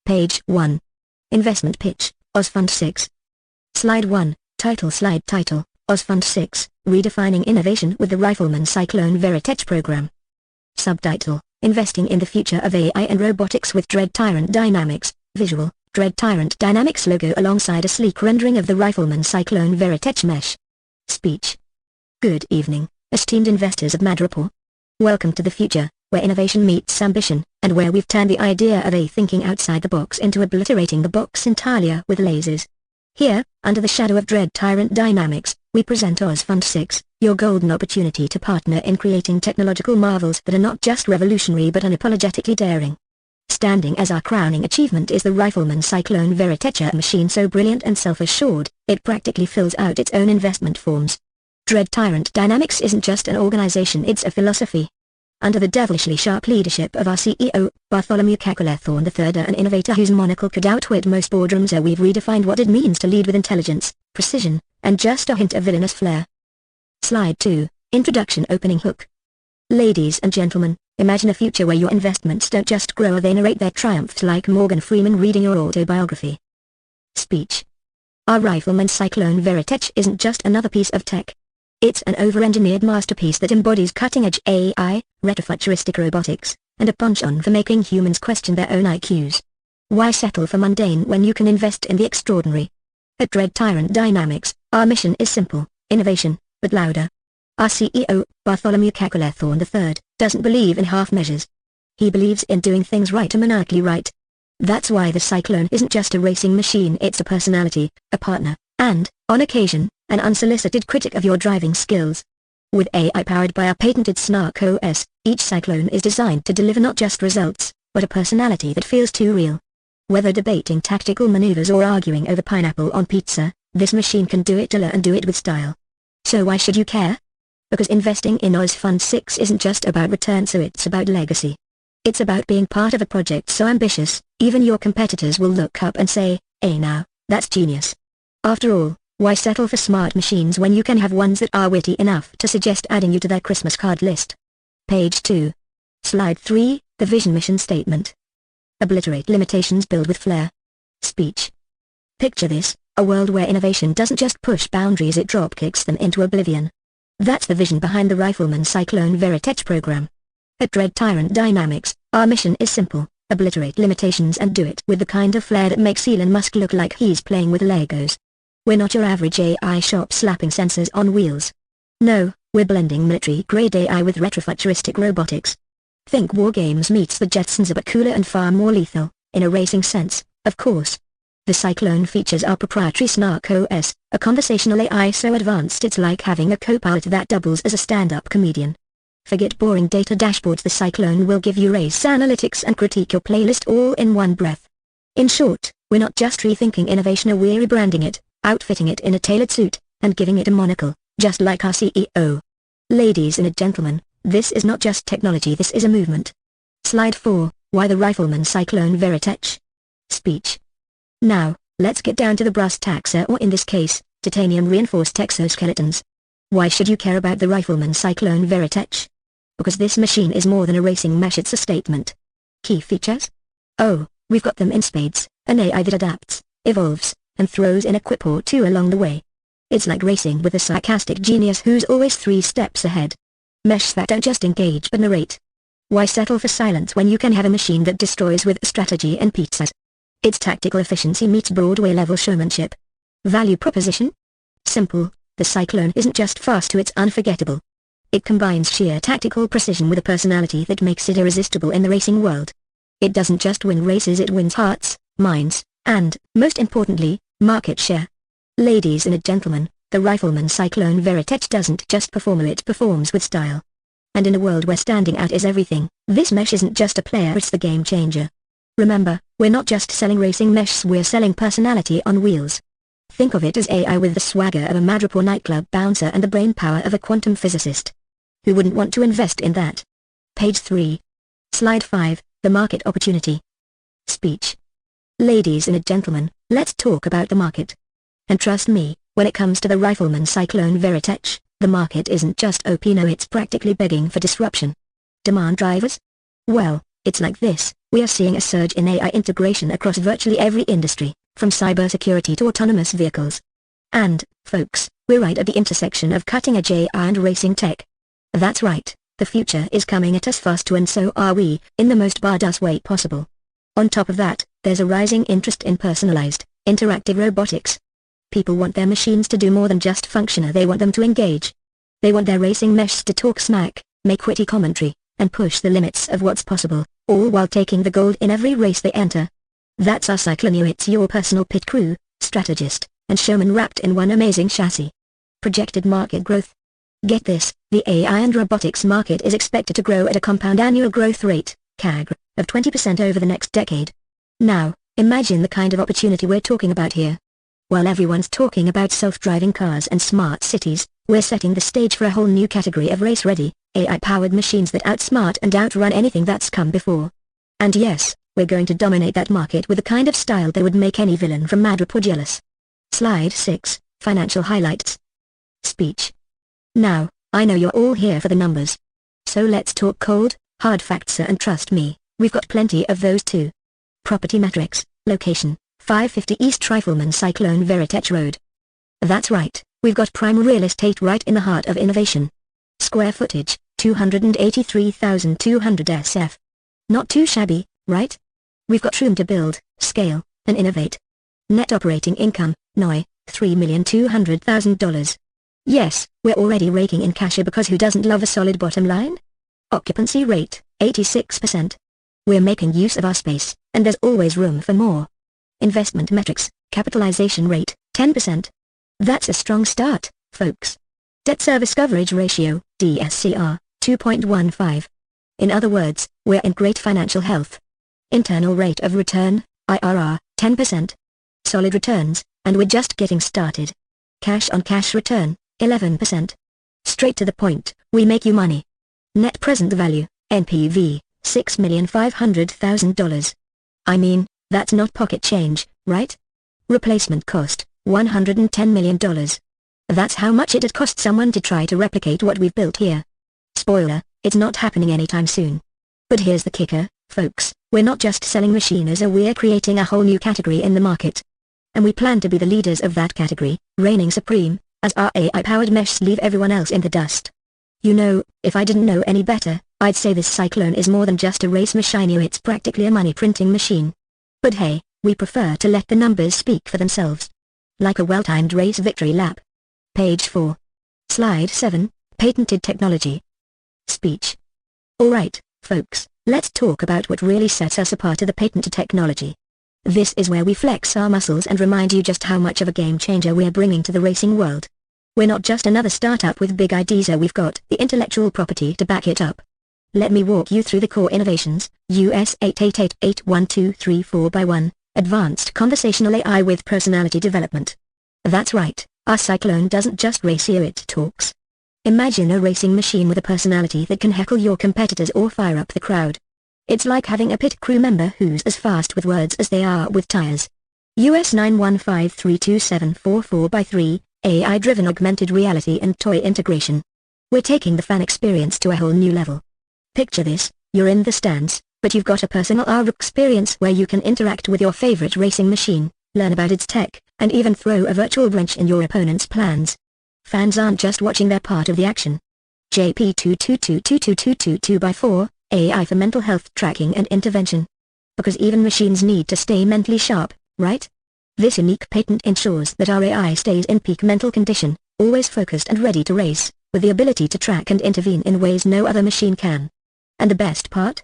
Page 1. Investment Pitch, Oz Fund 6. Slide 1, Title. Slide title, Oz Fund 6, Redefining Innovation with the Rifleman Cyclone Veritech Program. Subtitle, Investing in the Future of AI and Robotics with Dread Tyrant Dynamics. Visual, Dread Tyrant Dynamics logo alongside a sleek rendering of the Rifleman Cyclone Veritech mesh. Speech. Good evening, esteemed investors of Madripoor. Welcome to the future, where innovation meets ambition, and where we've turned the idea of thinking outside the box into obliterating the box entirely with lasers. Here, under the shadow of Dread Tyrant Dynamics, we present Oz Fund 6, your golden opportunity to partner in creating technological marvels that are not just revolutionary but unapologetically daring. Standing as our crowning achievement is the Rifleman Cyclone Veritech, a machine so brilliant and self-assured, it practically fills out its own investment forms. Dread Tyrant Dynamics isn't just an organization, it's a philosophy. Under the devilishly sharp leadership of our CEO, Bartholomew Cacklethorne III, an innovator whose monocle could outwit most boardrooms, we've redefined what it means to lead with intelligence, precision, and just a hint of villainous flair. Slide 2, Introduction. Opening hook. Ladies and gentlemen, imagine a future where your investments don't just grow, they narrate their triumphs like Morgan Freeman reading your autobiography. Speech. Our Rifleman Cyclone Veritech isn't just another piece of tech. It's an over-engineered masterpiece that embodies cutting-edge AI, retrofuturistic robotics, and a penchant for making humans question their own IQs. Why settle for mundane when you can invest in the extraordinary? At Dread Tyrant Dynamics, our mission is simple: innovation, but louder. Our CEO, Bartholomew Cacklethorne III, doesn't believe in half measures. He believes in doing things right, maniacally right. That's why the Cyclone isn't just a racing machine, it's a personality, a partner, and, on occasion, an unsolicited critic of your driving skills. With AI powered by our patented Snark OS, each Cyclone is designed to deliver not just results, but a personality that feels too real. Whether debating tactical maneuvers or arguing over pineapple on pizza, this machine can do it all and do it with style. So why should you care? Because investing in Oz Fund 6 isn't just about return, so it's about legacy. It's about being part of a project so ambitious, even your competitors will look up and say, "Hey now, that's genius." After all, why settle for smart machines when you can have ones that are witty enough to suggest adding you to their Christmas card list? Page 2. Slide 3, the Vision Mission Statement. Obliterate limitations, build with flair. Speech. Picture this, a world where innovation doesn't just push boundaries, it dropkicks them into oblivion. That's the vision behind the Rifleman Cyclone Veritech program. At Dread Tyrant Dynamics, our mission is simple: obliterate limitations and do it with the kind of flair that makes Elon Musk look like he's playing with Legos. We're not your average AI shop slapping sensors on wheels. No, we're blending military-grade AI with retrofuturistic robotics. Think War Games meets the Jetsons, but cooler and far more lethal, in a racing sense, of course. The Cyclone features our proprietary Snark OS, a conversational AI so advanced it's like having a co-pilot that doubles as a stand-up comedian. Forget boring data dashboards, the Cyclone will give you race analytics and critique your playlist all in one breath. In short, we're not just rethinking innovation, we're rebranding it, outfitting it in a tailored suit, and giving it a monocle, just like our CEO. Ladies and gentlemen, this is not just technology, this is a movement. Slide 4, Why the Rifleman Cyclone Veritech. Speech. Now, let's get down to the brass tacks, or in this case, titanium-reinforced exoskeletons. Why should you care about the Rifleman Cyclone Veritech? Because this machine is more than a racing mesh, it's a statement. Key features? Oh, we've got them in spades: an AI that adapts, evolves, and throws in a quip or two along the way. It's like racing with a sarcastic genius who's always 3 steps ahead. Mesh that don't just engage but narrate. Why settle for silence when you can have a machine that destroys with strategy and pizzas? It's tactical efficiency meets Broadway-level showmanship. Value proposition? Simple: the Cyclone isn't just fast, it's unforgettable. It combines sheer tactical precision with a personality that makes it irresistible in the racing world. It doesn't just win races, it wins hearts, minds, and, most importantly, market share. Ladies and gentlemen, the Rifleman Cyclone Veritech doesn't just perform, it performs with style. And in a world where standing out is everything, this mesh isn't just a player, it's the game changer. Remember, we're not just selling racing meshes, we're selling personality on wheels. Think of it as AI with the swagger of a Madripoor nightclub bouncer and the brainpower of a quantum physicist. Who wouldn't want to invest in that? Page 3. Slide 5, the market opportunity. Speech. Ladies and gentlemen, let's talk about the market. And trust me, when it comes to the Rifleman Cyclone Veritech, the market isn't just OP, no, it's practically begging for disruption. Demand drivers? Well, it's like this: We are seeing a surge in AI integration across virtually every industry, from cybersecurity to autonomous vehicles. And, folks, we're right at the intersection of cutting-edge AI and racing tech. That's right, the future is coming at us fast too, and so are we, in the most badass way possible. On top of that, there's a rising interest in personalized, interactive robotics. People want their machines to do more than just function, they want them to engage. They want their racing meshes to talk smack, make witty commentary, and push the limits of what's possible, all while taking the gold in every race they enter. That's our Cyclone. It's your personal pit crew, strategist, and showman wrapped in one amazing chassis. Projected market growth. Get this, the AI and robotics market is expected to grow at a compound annual growth rate, CAGR, of 20% over the next decade. Now, imagine the kind of opportunity we're talking about here. While everyone's talking about self-driving cars and smart cities, we're setting the stage for a whole new category of race-ready, AI-powered machines that outsmart and outrun anything that's come before. And yes, we're going to dominate that market with a kind of style that would make any villain from Madripoor jealous. Slide 6, Financial Highlights. Speech. Now, I know you're all here for the numbers. So let's talk cold, hard facts, and trust me, we've got plenty of those too. Property metrics, location, 550 East Rifleman Cyclone Veritech Road. That's right, we've got prime real estate right in the heart of innovation. Square footage, 283,200 SF. Not too shabby, right? We've got room to build, scale, and innovate. Net operating income, NOI, $3,200,000. Yes, we're already raking in cash because who doesn't love a solid bottom line? Occupancy rate, 86%. We're making use of our space, and there's always room for more. Investment metrics, capitalization rate, 10%. That's a strong start, folks. Debt service coverage ratio, DSCR, 2.15. In other words, we're in great financial health. Internal rate of return, IRR, 10%. Solid returns, and we're just getting started. Cash on cash return, 11%. Straight to the point, we make you money. Net present value, NPV, $6,500,000. I mean, that's not pocket change, right? Replacement cost, $110 million. That's how much it'd cost someone to try to replicate what we've built here. Spoiler, it's not happening anytime soon. But here's the kicker, folks, we're not just selling machines, we're creating a whole new category in the market. And we plan to be the leaders of that category, reigning supreme, as our AI-powered meshes leave everyone else in the dust. You know, if I didn't know any better, I'd say this Cyclone is more than just a race machine, it's practically a money-printing machine. But hey, we prefer to let the numbers speak for themselves. Like a well-timed race victory lap. Page 4. Slide 7, Patented Technology. Speech. Alright, folks, let's talk about what really sets us apart of the patented technology. This is where we flex our muscles and remind you just how much of a game changer we're bringing to the racing world. We're not just another startup with big ideas, we've got the intellectual property to back it up. Let me walk you through the core innovations, US 88881234x1, Advanced Conversational AI with Personality Development. That's right, our Cyclone doesn't just race you, it talks. Imagine a racing machine with a personality that can heckle your competitors or fire up the crowd. It's like having a pit crew member who's as fast with words as they are with tires. US 915327444x3, AI-driven augmented reality and toy integration. We're taking the fan experience to a whole new level. Picture this, you're in the stands, but you've got a personal AR experience where you can interact with your favorite racing machine, learn about its tech, and even throw a virtual wrench in your opponent's plans. Fans aren't just watching, they're part of the action. JP222222222x4, AI for mental health tracking and intervention. Because even machines need to stay mentally sharp, right? This unique patent ensures that our AI stays in peak mental condition, always focused and ready to race, with the ability to track and intervene in ways no other machine can. And the best part?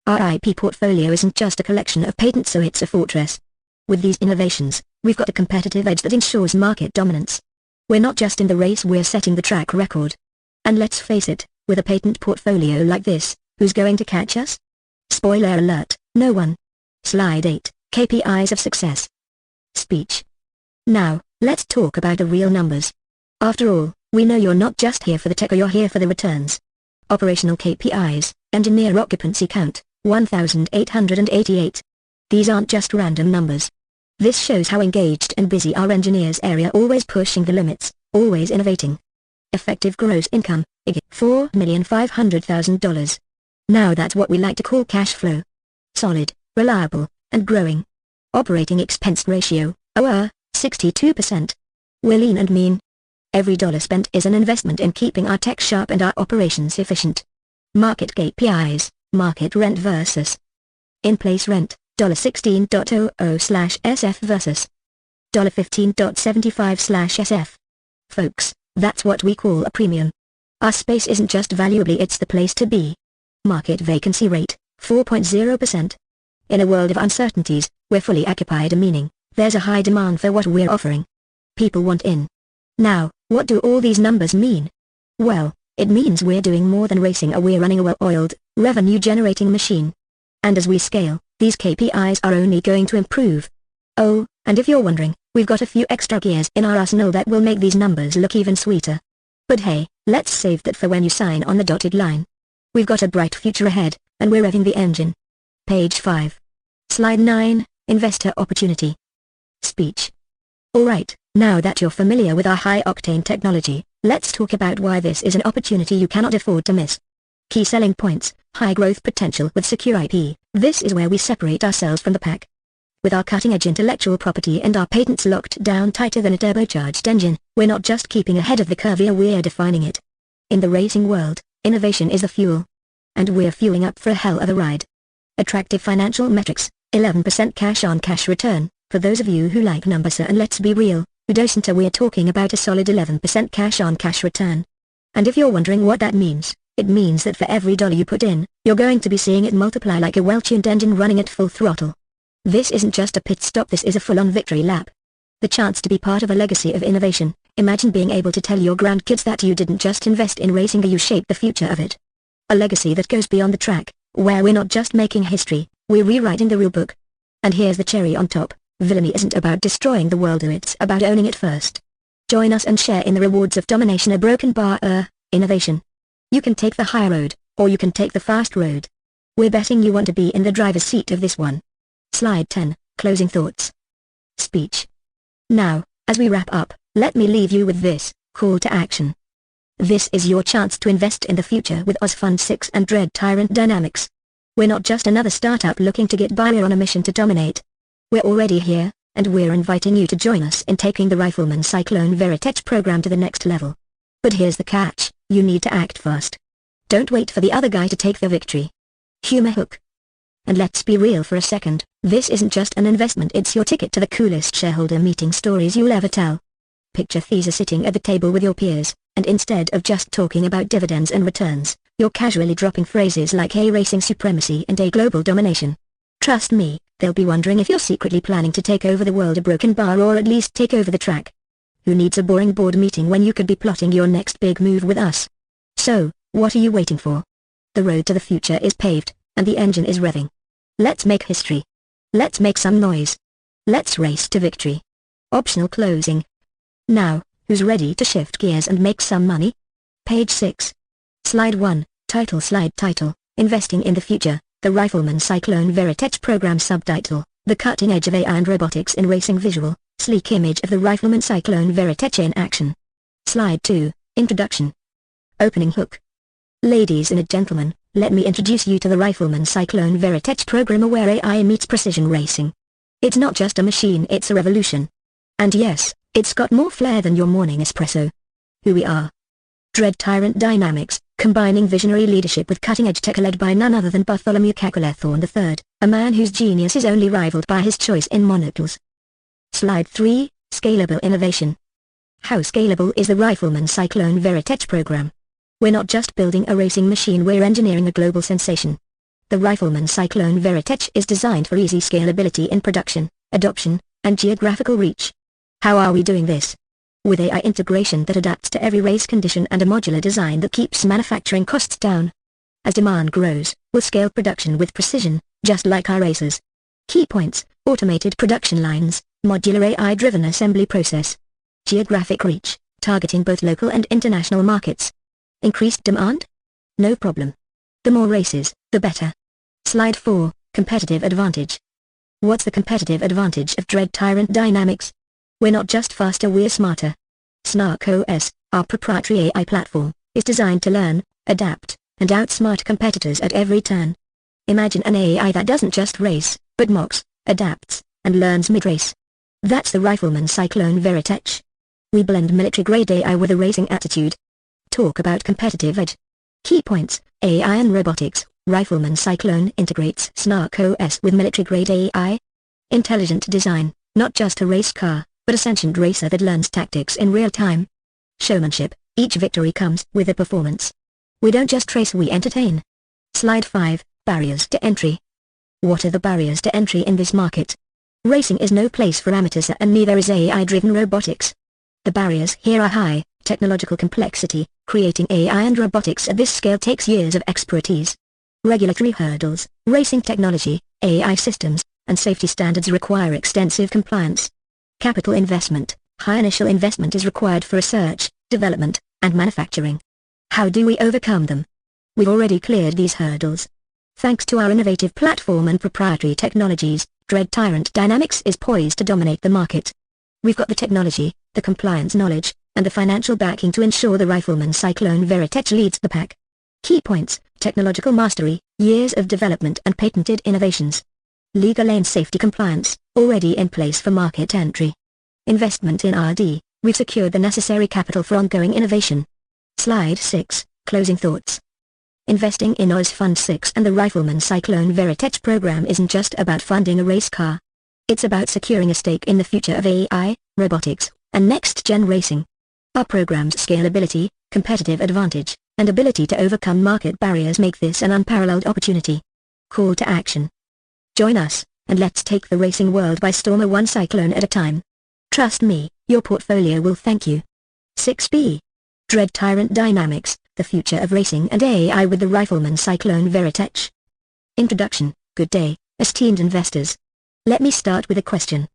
Our IP portfolio isn't just a collection of patents, so it's a fortress. With these innovations, we've got a competitive edge that ensures market dominance. We're not just in the race, we're setting the track record. And let's face it, with a patent portfolio like this, who's going to catch us? Spoiler alert, no one. Slide 8, KPIs of success. Speech. Now, let's talk about the real numbers. After all, we know you're not just here for the tech, you're here for the returns. Operational KPIs, engineer occupancy count, 1,888. These aren't just random numbers. This shows how engaged and busy our engineers area, always pushing the limits, always innovating. Effective gross income, $4,500,000. Now that's what we like to call cash flow. Solid, reliable, and growing. Operating expense ratio, OR, 62%. We're lean and mean. Every dollar spent is an investment in keeping our tech sharp and our operations efficient. Market KPIs, market rent versus in-place rent, $16.00/SF versus $15.75/SF. Folks, that's what we call a premium. Our space isn't just valuable, it's the place to be. Market vacancy rate, 4.0%. In a world of uncertainties, we're fully occupied, meaning there's a high demand for what we're offering. People want in. Now, what do all these numbers mean? Well, it means we're doing more than racing, we're running a well-oiled, revenue-generating machine. And as we scale, these KPIs are only going to improve. Oh, and if you're wondering, we've got a few extra gears in our arsenal that will make these numbers look even sweeter. But hey, let's save that for when you sign on the dotted line. We've got a bright future ahead, and we're revving the engine. Page 5. Slide 9, Investor Opportunity. Speech. Alright, now that you're familiar with our high-octane technology, let's talk about why this is an opportunity you cannot afford to miss. Key selling points, high growth potential with secure IP. This is where we separate ourselves from the pack. With our cutting-edge intellectual property and our patents locked down tighter than a turbocharged engine, we're not just keeping ahead of the curve, we're defining it. In the racing world, innovation is the fuel. And we're fueling up for a hell of a ride. Attractive financial metrics, 11% cash-on-cash return. For those of you who like numbers, and let's be real, who doesn't, we're talking about a solid 11% cash-on-cash return. And if you're wondering what that means, it means that for every dollar you put in, you're going to be seeing it multiply like a well-tuned engine running at full throttle. This isn't just a pit stop, this is a full-on victory lap. The chance to be part of a legacy of innovation. Imagine being able to tell your grandkids that you didn't just invest in racing, you shaped the future of it. A legacy that goes beyond the track, where we're not just making history, we're rewriting the rulebook. And here's the cherry on top, villainy isn't about destroying the world, it's about owning it first. Join us and share in the rewards of domination, a broken bar, innovation. You can take the high road, or you can take the fast road. We're betting you want to be in the driver's seat of this one. Slide 10, Closing Thoughts. Speech. Now, as we wrap up, let me leave you with this call to action. This is your chance to invest in the future with Fund 6 and Dread Tyrant Dynamics. We're not just another startup looking to get by, we're on a mission to dominate. We're already here, and we're inviting you to join us in taking the Rifleman Cyclone Veritech program to the next level. But here's the catch, you need to act fast. Don't wait for the other guy to take the victory. Humor hook. And let's be real for a second, this isn't just an investment, it's your ticket to the coolest shareholder meeting stories you'll ever tell. Picture Caesar sitting at the table with your peers, and instead of just talking about dividends and returns, you're casually dropping phrases like A racing supremacy and A global domination. Trust me, they'll be wondering if you're secretly planning to take over the world, a broken bar, or at least take over the track. Who needs a boring board meeting when you could be plotting your next big move with us? So, what are you waiting for? The road to the future is paved, and the engine is revving. Let's make history. Let's make some noise. Let's race to victory. Optional closing. Now, who's ready to shift gears and make some money? Page 6. Slide 1, Title. Slide title, Investing in the Future, the Rifleman Cyclone Veritech Program. Subtitle, The Cutting Edge of AI and Robotics in Racing. Visual, sleek image of the Rifleman Cyclone Veritech in action. Slide 2, Introduction. Opening hook. Ladies and gentlemen, let me introduce you to the Rifleman Cyclone Veritech program, where AI meets precision racing. It's not just a machine, it's a revolution. And yes, it's got more flair than your morning espresso. Who we are. Dread Tyrant Dynamics, combining visionary leadership with cutting-edge tech, led by none other than Bartholomew Cacklethorne III, a man whose genius is only rivaled by his choice in monocles. Slide 3, Scalable Innovation. How scalable is the Rifleman Cyclone Veritech program? We're not just building a racing machine, we're engineering a global sensation. The Rifleman Cyclone Veritech is designed for easy scalability in production, adoption, and geographical reach. How are we doing this? With AI integration that adapts to every race condition and a modular design that keeps manufacturing costs down. As demand grows, we'll scale production with precision, just like our racers. Key points: automated production lines, modular AI-driven assembly process. Geographic reach, targeting both local and international markets. Increased demand? No problem. The more races, the better. Slide 4, Competitive Advantage. What's the competitive advantage of Dread Tyrant Dynamics? We're not just faster, we're smarter. Snark OS, our proprietary AI platform, is designed to learn, adapt, and outsmart competitors at every turn. Imagine an AI that doesn't just race, but mocks, adapts, and learns mid-race. That's the Rifleman Cyclone Veritech. We blend military-grade AI with a racing attitude. Talk about competitive edge. Key points: AI and robotics. Rifleman Cyclone integrates Snark OS with military-grade AI. Intelligent design, not just a race car, but a sentient racer that learns tactics in real time. Showmanship, each victory comes with a performance. We don't just race, we entertain. Slide 5, Barriers to Entry. What are the barriers to entry in this market? Racing is no place for amateurs and neither is AI-driven robotics. The barriers here are high. Technological complexity. Creating AI and robotics at this scale takes years of expertise. Regulatory hurdles. Racing technology, AI systems, and safety standards require extensive compliance. Capital investment. High initial investment is required for research, development, and manufacturing. How do we overcome them? We've already cleared these hurdles. Thanks to our innovative platform and proprietary technologies, Tyrant Dynamics is poised to dominate the market. We've got the technology, the compliance knowledge, and the financial backing to ensure the Rifleman Cyclone Veritech leads the pack. Key points: technological mastery, years of development and patented innovations. Legal and safety compliance, already in place for market entry. Investment in R&D, we've secured the necessary capital for ongoing innovation. Slide 6, Closing Thoughts. Investing in Oz Fund 6 and the Rifleman Cyclone Veritech program isn't just about funding a race car. It's about securing a stake in the future of AI, robotics, and next-gen racing. Our program's scalability, competitive advantage, and ability to overcome market barriers make this an unparalleled opportunity. Call to action. Join us, and let's take the racing world by storm, one cyclone at a time. Trust me, your portfolio will thank you. 6B. Tyrant Dynamics, the future of racing and AI with the Rifleman Cyclone Veritech. Introduction. Good day, esteemed investors. Let me start with a question.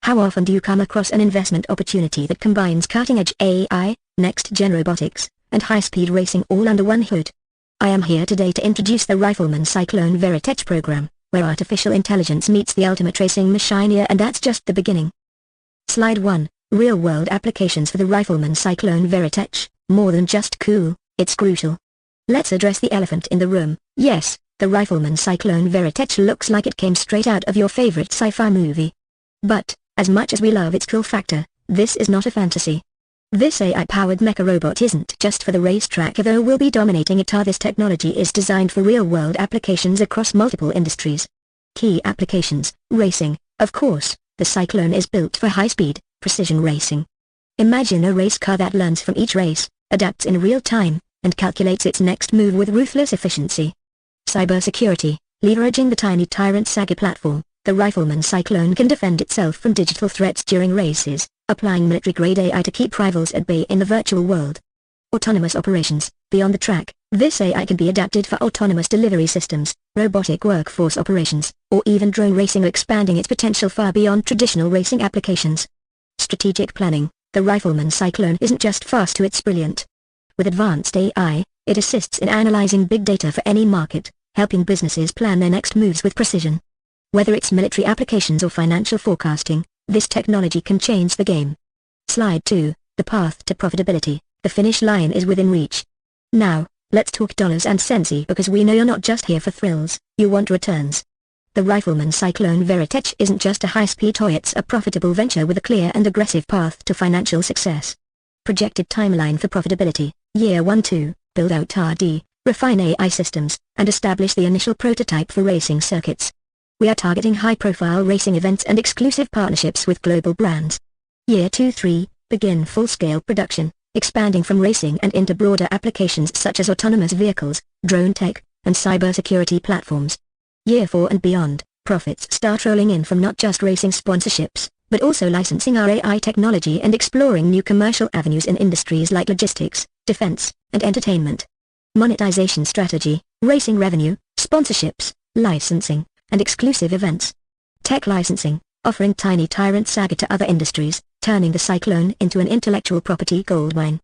How often do you come across an investment opportunity that combines cutting-edge AI, next-gen robotics, and high-speed racing all under one hood? I am here today to introduce the Rifleman Cyclone Veritech program, where artificial intelligence meets the ultimate racing machine, and that's just the beginning. Slide 1, Real-world applications for the Rifleman Cyclone Veritech. More than just cool, it's crucial. Let's address the elephant in the room. Yes, the Rifleman Cyclone Veritech looks like it came straight out of your favorite sci-fi movie. But, as much as we love its cool factor, this is not a fantasy. This AI-powered mecha robot isn't just for the racetrack, though we'll be dominating it. This technology is designed for real-world applications across multiple industries. Key applications: racing. Of course, the Cyclone is built for high-speed, precision racing. Imagine a race car that learns from each race, adapts in real time, and calculates its next move with ruthless efficiency. Cybersecurity. Leveraging the tiny Tyrant Saga platform, the Rifleman Cyclone can defend itself from digital threats during races, applying military-grade AI to keep rivals at bay in the virtual world. Autonomous operations. Beyond the track, this AI can be adapted for autonomous delivery systems, robotic workforce operations, or even drone racing, expanding its potential far beyond traditional racing applications. Strategic planning. The Rifleman Cyclone isn't just fast, it's brilliant. With advanced AI, it assists in analyzing big data for any market, helping businesses plan their next moves with precision. Whether it's military applications or financial forecasting, this technology can change the game. Slide 2, The path to profitability. The finish line is within reach. Now, let's talk dollars and cents, because we know you're not just here for thrills, you want returns. The Rifleman Cyclone Veritech isn't just a high-speed toy, it's a profitable venture with a clear and aggressive path to financial success. Projected timeline for profitability: Year 1-2, build out R&D, refine AI systems, and establish the initial prototype for racing circuits. We are targeting high-profile racing events and exclusive partnerships with global brands. Year 2-3, begin full-scale production, expanding from racing and into broader applications such as autonomous vehicles, drone tech, and cybersecurity platforms. Year 4 and beyond, profits start rolling in from not just racing sponsorships, but also licensing our AI technology and exploring new commercial avenues in industries like logistics, defense, and entertainment. Monetization strategy: racing revenue, sponsorships, licensing, and exclusive events. Tech licensing, offering tiny Tyrant Saga to other industries, turning the Cyclone into an intellectual property goldmine.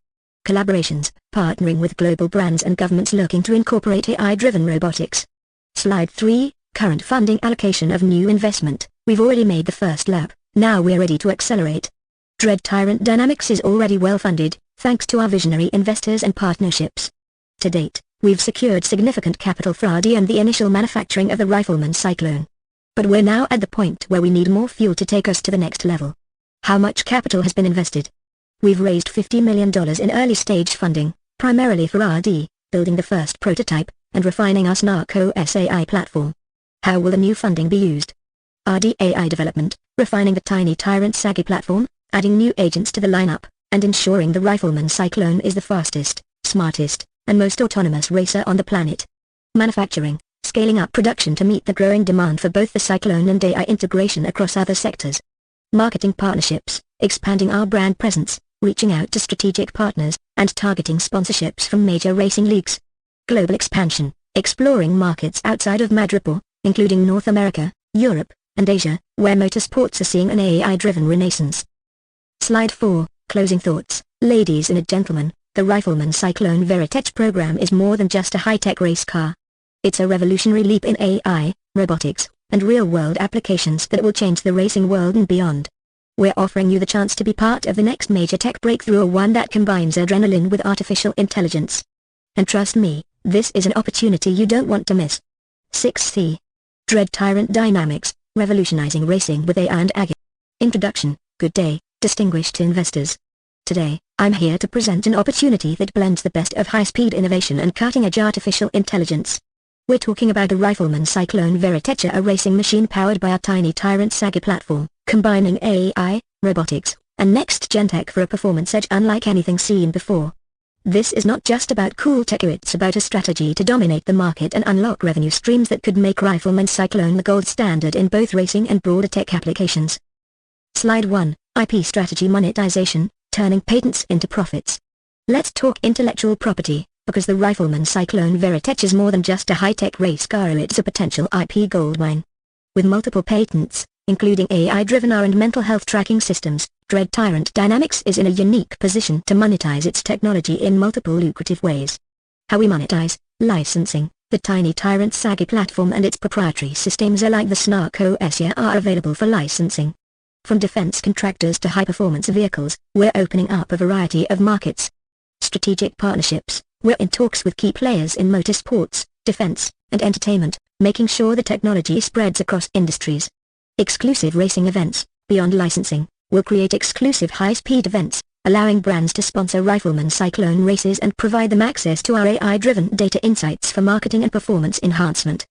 Collaborations, partnering with global brands and governments looking to incorporate AI-driven robotics. Slide 3, Current funding allocation of new investment. We've already made the first lap, now we're ready to accelerate. Tyrant Dynamics is already well funded, thanks to our visionary investors and partnerships. To date, We've secured significant capital for RD and the initial manufacturing of the Rifleman Cyclone. But we're now at the point where we need more fuel to take us to the next level. How much capital has been invested? We've raised $50 million in early-stage funding, primarily for RD, building the first prototype, and refining our SnarkOS AI platform. How will the new funding be used? RD AI development, refining the tiny Tyrant SAGI platform, adding new agents to the lineup, and ensuring the Rifleman Cyclone is the fastest, smartest, and most autonomous racer on the planet. Manufacturing, scaling up production to meet the growing demand for both the Cyclone and AI integration across other sectors. Marketing partnerships, expanding our brand presence, reaching out to strategic partners, and targeting sponsorships from major racing leagues. Global expansion, exploring markets outside of Madripoor, including North America, Europe, and Asia, where motorsports are seeing an AI-driven renaissance. Slide 4, Closing thoughts. Ladies and gentlemen, the Rifleman Cyclone Veritech program is more than just a high-tech race car. It's a revolutionary leap in AI, robotics, and real-world applications that will change the racing world and beyond. We're offering you the chance to be part of the next major tech breakthrough, or one that combines adrenaline with artificial intelligence. And trust me, this is an opportunity you don't want to miss. 6C. Dread Tyrant Dynamics, revolutionizing racing with AI and AGI. Introduction. Good day, distinguished investors. Today, I'm here to present an opportunity that blends the best of high-speed innovation and cutting-edge artificial intelligence. We're talking about the Rifleman Cyclone Veritech, a racing machine powered by our tiny Tyrant SAGI platform, combining AI, robotics, and next-gen tech for a performance edge unlike anything seen before. This is not just about cool tech, it's about a strategy to dominate the market and unlock revenue streams that could make Rifleman Cyclone the gold standard in both racing and broader tech applications. Slide 1, IP Strategy Monetization, Turning Patents into Profits. Let's talk intellectual property, because the Rifleman Cyclone Veritech is more than just a high-tech race car, it's a potential IP goldmine. With multiple patents, including AI-driven R and mental health tracking systems, Dread Tyrant Dynamics is in a unique position to monetize its technology in multiple lucrative ways. How we monetize: licensing. The tiny Tyrant SAGI platform and its proprietary systems are like the SnarkOS AI are available for licensing. From defense contractors to high-performance vehicles, we're opening up a variety of markets. Strategic partnerships. We're in talks with key players in motorsports, defense, and entertainment, making sure the technology spreads across industries. Exclusive racing events. Beyond licensing, we'll create exclusive high-speed events, allowing brands to sponsor Rifleman Cyclone races and provide them access to our AI-driven data insights for marketing and performance enhancement.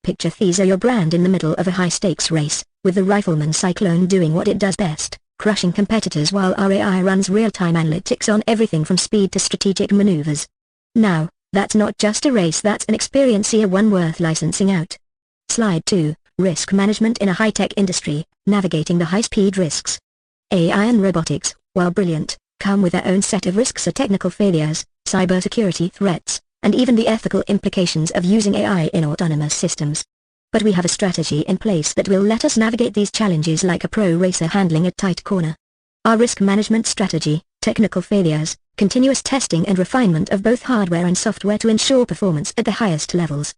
Picture these are your brand in the middle of a high-stakes race, with the Rifleman Cyclone doing what it does best, crushing competitors while our AI runs real-time analytics on everything from speed to strategic maneuvers. Now, that's not just a race, that's an experience, one worth licensing out. Slide 2, Risk Management in a High-Tech Industry, Navigating the High-Speed Risks. AI and robotics, while brilliant, come with their own set of risks: technical failures, cybersecurity threats, and even the ethical implications of using AI in autonomous systems. But we have a strategy in place that will let us navigate these challenges like a pro racer handling a tight corner. Our risk management strategy: technical failures, continuous testing and refinement of both hardware and software to ensure performance at the highest levels.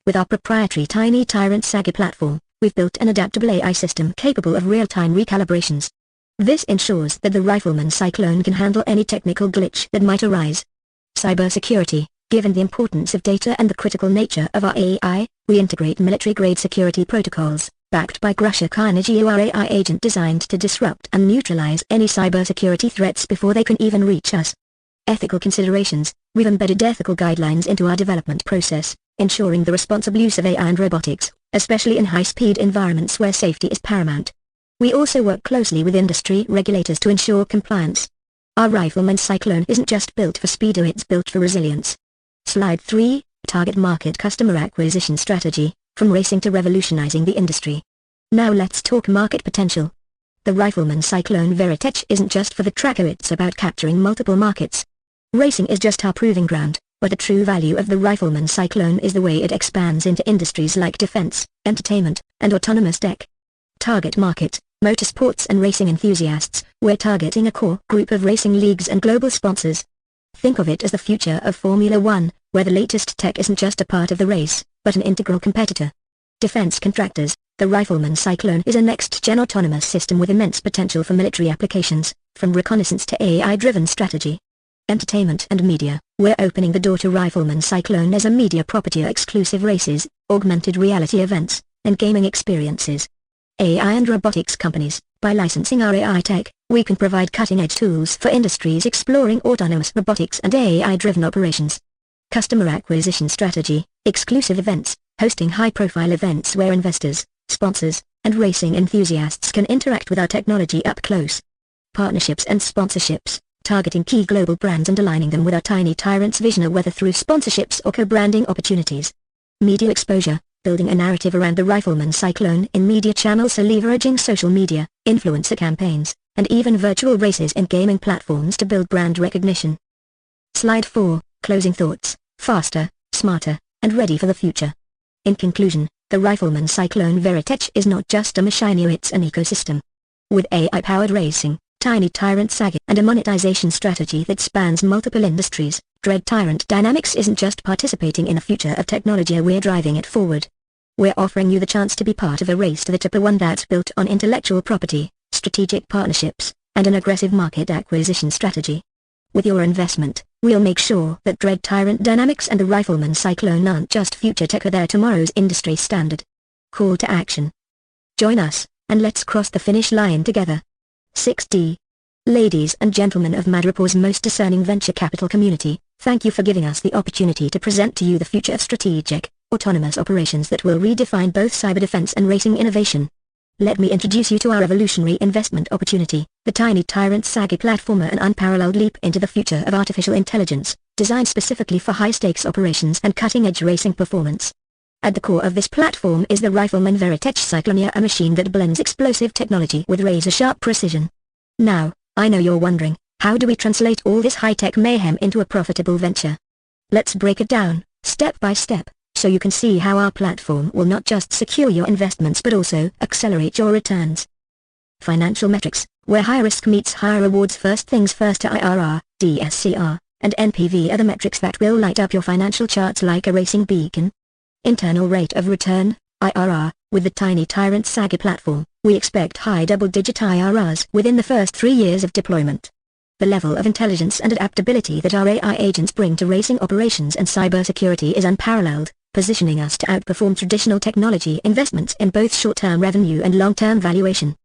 With our proprietary tiny Tyrant SAGI platform, we've built an adaptable AI system capable of real-time recalibrations. This ensures that the Rifleman Cyclone can handle any technical glitch that might arise. Cybersecurity. Given the importance of data and the critical nature of our AI, we integrate military-grade security protocols, backed by Grusha Carnegie, our AI agent designed to disrupt and neutralize any cybersecurity threats before they can even reach us. Ethical considerations. We've embedded ethical guidelines into our development process, ensuring the responsible use of AI and robotics, especially in high-speed environments where safety is paramount. We also work closely with industry regulators to ensure compliance. Our Rifleman Cyclone isn't just built for speed, it's built for resilience. Slide 3, Target Market Customer Acquisition Strategy, from racing to revolutionizing the industry. Now let's talk market potential. The Rifleman Cyclone Veritech isn't just for the tracker, it's about capturing multiple markets. Racing is just our proving ground, but the true value of the Rifleman Cyclone is the way it expands into industries like defense, entertainment, and autonomous tech. Target market: motorsports and racing enthusiasts. We're targeting a core group of racing leagues and global sponsors. Think of it as the future of Formula One, where the latest tech isn't just a part of the race, but an integral competitor. Defense contractors: the Rifleman Cyclone is a next-gen autonomous system with immense potential for military applications, from reconnaissance to AI-driven strategy. Entertainment and media: we're opening the door to Rifleman Cyclone as a media property exclusive races, augmented reality events, and gaming experiences. AI and robotics companies, by licensing our AI tech, we can provide cutting-edge tools for industries exploring autonomous robotics and AI-driven operations. Customer acquisition strategy, exclusive events, hosting high-profile events where investors, sponsors, and racing enthusiasts can interact with our technology up close. Partnerships and sponsorships, targeting key global brands and aligning them with our Tiny Tyrant's vision, whether through sponsorships or co-branding opportunities. Media exposure, building a narrative around the Rifleman Cyclone in media channels, so leveraging social media, influencer campaigns, and even virtual races and gaming platforms to build brand recognition. Slide 4, closing thoughts, faster, smarter, and ready for the future. In conclusion, the Rifleman Cyclone Veritech is not just a machine, it's an ecosystem. With AI-powered racing, Tiny Tyrant saga, and a monetization strategy that spans multiple industries, Dread Tyrant Dynamics isn't just participating in a future of technology, we're driving it forward. We're offering you the chance to be part of a race to the top, one that's built on intellectual property, strategic partnerships, and an aggressive market acquisition strategy. With your investment, we'll make sure that Dread Tyrant Dynamics and the Rifleman Cyclone aren't just future tech, they're tomorrow's industry standard. Call to action. Join us, and let's cross the finish line together. 6D. Ladies and gentlemen of Madripoor's most discerning venture capital community, thank you for giving us the opportunity to present to you the future of strategic, autonomous operations that will redefine both cyber defense and racing innovation. Let me introduce you to our revolutionary investment opportunity, the Tiny Tyrant Saga Platformer, an unparalleled leap into the future of artificial intelligence, designed specifically for high-stakes operations and cutting-edge racing performance. At the core of this platform is the Rifleman Veritech Cyclone, a machine that blends explosive technology with razor-sharp precision. Now, I know you're wondering, how do we translate all this high-tech mayhem into a profitable venture? Let's break it down, step by step, so you can see how our platform will not just secure your investments but also accelerate your returns. Financial metrics, where high risk meets higher rewards. First things first, IRR, DSCR, and NPV are the metrics that will light up your financial charts like a racing beacon. Internal rate of return, IRR, with the Tiny Tyrant Saga platform, we expect high double-digit IRRs within the first 3 years of deployment. The level of intelligence and adaptability that our AI agents bring to racing operations and cybersecurity is unparalleled, positioning us to outperform traditional technology investments in both short-term revenue and long-term valuation.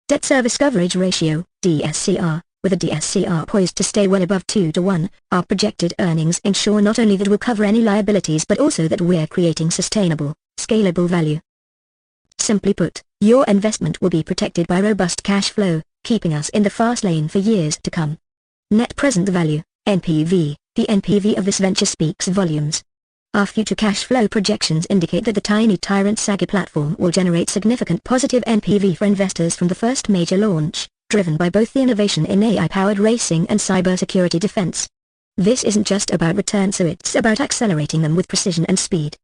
Debt Service Coverage Ratio, DSCR, with a DSCR poised to stay well above 2 to 1, our projected earnings ensure not only that we'll cover any liabilities but also that we're creating sustainable, scalable value. Simply put, your investment will be protected by robust cash flow, keeping us in the fast lane for years to come. Net Present Value, NPV, the NPV of this venture speaks volumes. Our future cash flow projections indicate that the Tiny Tyrant Saga platform will generate significant positive NPV for investors from the first major launch, driven by both the innovation in AI-powered racing and cybersecurity defense. This isn't just about returns, so it's about accelerating them with precision and speed.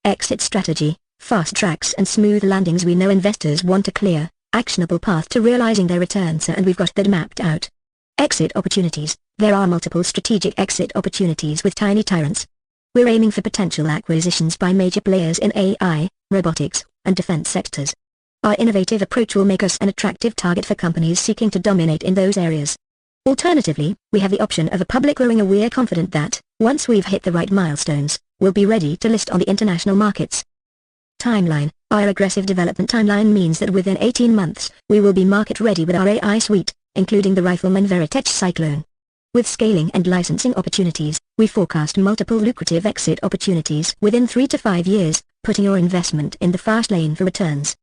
Exit strategy, fast tracks and smooth landings. We know investors want a clear, actionable path to realizing their returns, and we've got that mapped out. Exit opportunities, there are multiple strategic exit opportunities with Tiny Tyrants. We're aiming for potential acquisitions by major players in AI, robotics, and defense sectors. Our innovative approach will make us an attractive target for companies seeking to dominate in those areas. Alternatively, we have the option of a public listing. We're confident that, once we've hit the right milestones, we'll be ready to list on the international markets. Timeline, our aggressive development timeline means that within 18 months, we will be market ready with our AI suite, including the Rifleman Veritech Cyclone. With scaling and licensing opportunities, we forecast multiple lucrative exit opportunities within 3 to 5 years, putting your investment in the fast lane for returns.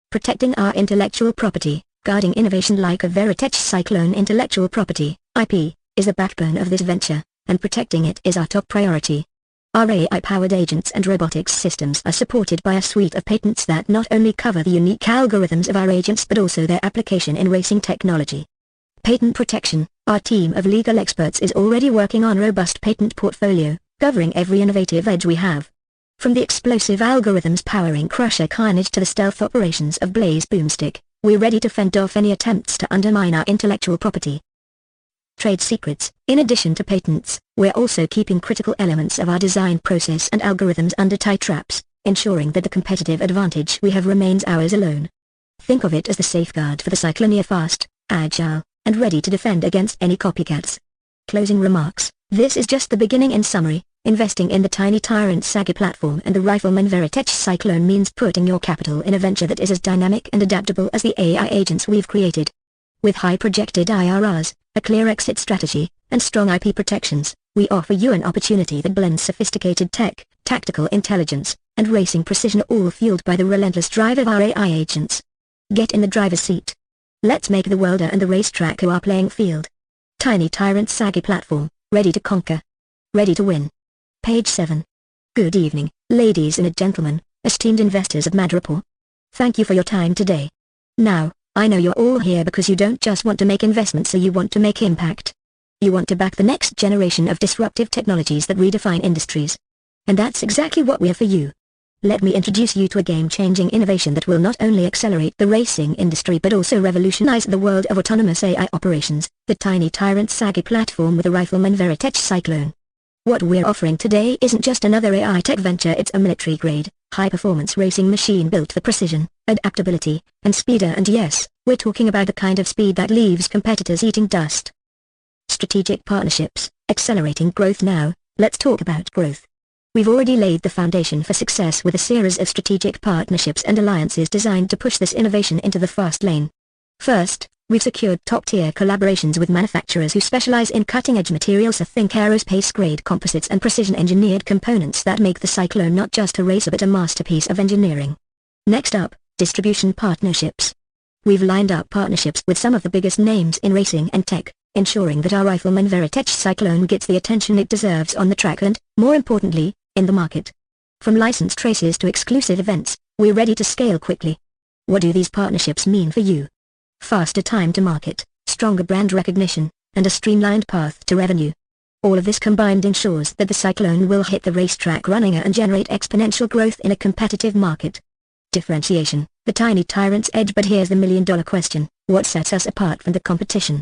Protecting our intellectual property, guarding innovation like a Veritech Cyclone. Intellectual property, IP, is the backbone of this venture, and protecting it is our top priority. Our AI-powered agents and robotics systems are supported by a suite of patents that not only cover the unique algorithms of our agents but also their application in racing technology. Patent protection, our team of legal experts is already working on a robust patent portfolio, covering every innovative edge we have. From the explosive algorithms powering crusher carnage to the stealth operations of Blaze Boomstick, we're ready to fend off any attempts to undermine our intellectual property. Trade secrets, in addition to patents, we're also keeping critical elements of our design process and algorithms under tight traps, ensuring that the competitive advantage we have remains ours alone. Think of it as the safeguard for the Cyclone, fast, agile, and ready to defend against any copycats. Closing remarks, This is just the beginning. In summary, investing in the tiny Tyrant Sagi platform and the Rifleman Veritech Cyclone means putting your capital in a venture that is as dynamic and adaptable as the AI agents we've created. With high projected IRRs, a clear exit strategy, and strong IP protections, we offer you an opportunity that blends sophisticated tech, tactical intelligence, and racing precision, all fueled by the relentless drive of our AI agents. Get in the driver's seat. Let's make the worlder and the racetrack our playing field. Tiny Tyrant Sagi platform, ready to conquer. Ready to win. Page 7. Good evening, ladies and gentlemen, esteemed investors of Madripoor. Thank you for your time today. Now, I know you're all here because you don't just want to make investments, so you want to make impact. You want to back the next generation of disruptive technologies that redefine industries. And that's exactly what we're for you. Let me introduce you to a game-changing innovation that will not only accelerate the racing industry but also revolutionize the world of autonomous AI operations, the Tiny Tyrant Sagi platform with the Rifleman Veritech Cyclone. What we're offering today isn't just another AI tech venture, it's a military-grade, high-performance racing machine built for precision, adaptability, and speed. And yes, we're talking about the kind of speed that leaves competitors eating dust. Strategic partnerships, accelerating growth. Now, let's talk about growth. We've already laid the foundation for success with a series of strategic partnerships and alliances designed to push this innovation into the fast lane. First, we've secured top-tier collaborations with manufacturers who specialize in cutting-edge materials. Think aerospace-grade composites and precision-engineered components that make the Cyclone not just a racer but a masterpiece of engineering. Next up, distribution partnerships. We've lined up partnerships with some of the biggest names in racing and tech, ensuring that our Rifleman Veritech Cyclone gets the attention it deserves on the track and, more importantly, in the market. From licensed races to exclusive events, we're ready to scale quickly. What do these partnerships mean for you? Faster time to market, stronger brand recognition, and a streamlined path to revenue. All of this combined ensures that the Cyclone will hit the racetrack running and generate exponential growth in a competitive market. Differentiation, the Tiny Tyrant's edge. But here's the million-dollar question: what sets us apart from the competition?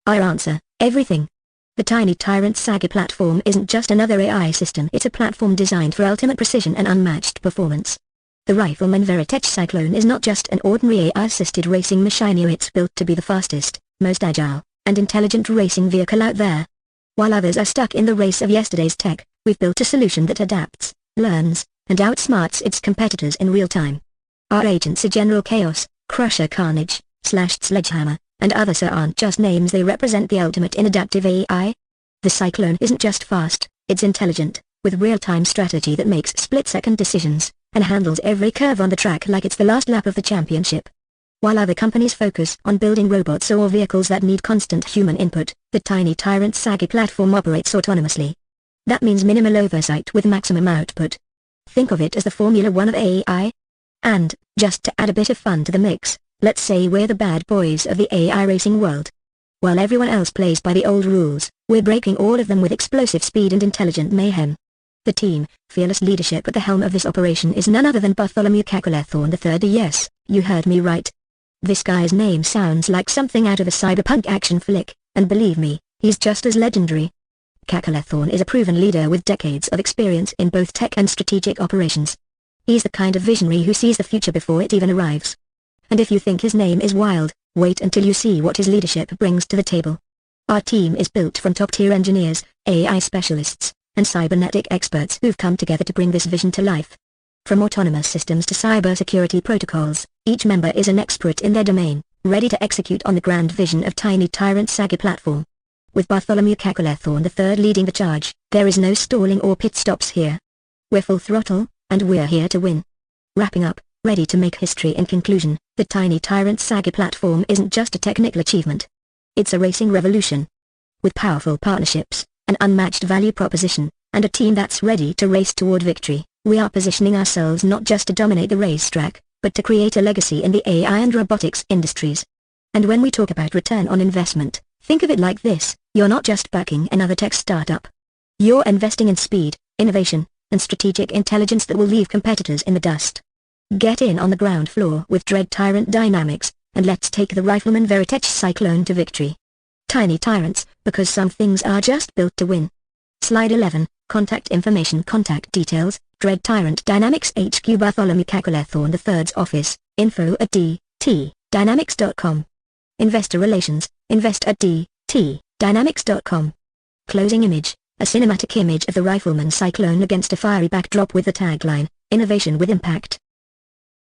Our answer: everything. The Tiny Tyrant Sagi platform isn't just another AI system, it's a platform designed for ultimate precision and unmatched performance. The Rifleman Veritech Cyclone is not just an ordinary AI-assisted racing machine, it's built to be the fastest, most agile, and intelligent racing vehicle out there. While others are stuck in the race of yesterday's tech, we've built a solution that adapts, learns, and outsmarts its competitors in real time. Our agents are General Chaos, Crusher Carnage, Slashed Sledgehammer, and others aren't just names, they represent the ultimate in adaptive AI. The Cyclone isn't just fast, it's intelligent, with real-time strategy that makes split-second decisions, and handles every curve on the track like it's the last lap of the championship. While other companies focus on building robots or vehicles that need constant human input, the Tiny Tyrant Sagi platform operates autonomously. That means minimal oversight with maximum output. Think of it as the Formula One of AI. And, just to add a bit of fun to the mix, let's say we're the bad boys of the AI racing world. While everyone else plays by the old rules, we're breaking all of them with explosive speed and intelligent mayhem. The team, fearless leadership at the helm of this operation is none other than Bartholomew Capitalization Rate. Yes, you heard me right. This guy's name sounds like something out of a cyberpunk action flick, and believe me, he's just as legendary. Capitalization is a proven leader with decades of experience in both tech and strategic operations. He's the kind of visionary who sees the future before it even arrives. And if you think his name is wild, wait until you see what his leadership brings to the table. Our team is built from top-tier engineers, AI specialists, and cybernetic experts who've come together to bring this vision to life. From autonomous systems to cybersecurity protocols, each member is an expert in their domain, ready to execute on the grand vision of Tiny Tyrant Sagi platform. With Bartholomew Capitalization Rate leading the charge, there is no stalling or pit stops here. We're full throttle, and we're here to win. Wrapping up, ready to make history. In conclusion, the Tiny Tyrant Sagi platform isn't just a technical achievement. It's a racing revolution. With powerful partnerships, an unmatched value proposition, and a team that's ready to race toward victory, we are positioning ourselves not just to dominate the racetrack, but to create a legacy in the AI and robotics industries. And when we talk about return on investment, think of it like this: you're not just backing another tech startup. You're investing in speed, innovation, and strategic intelligence that will leave competitors in the dust. Get in on the ground floor with Dread Tyrant Dynamics, and let's take the Rifleman Veritech Cyclone to victory. Tiny Tyrants, because some things are just built to win. Slide 11, Contact Information. Contact details: Dread Tyrant Dynamics HQ, Bartholomew Capitalization Rate's office, info@dtdynamics.com. Investor Relations, invest@dtdynamics.com. Closing image, a cinematic image of the Rifleman Cyclone against a fiery backdrop with the tagline, "Innovation with Impact."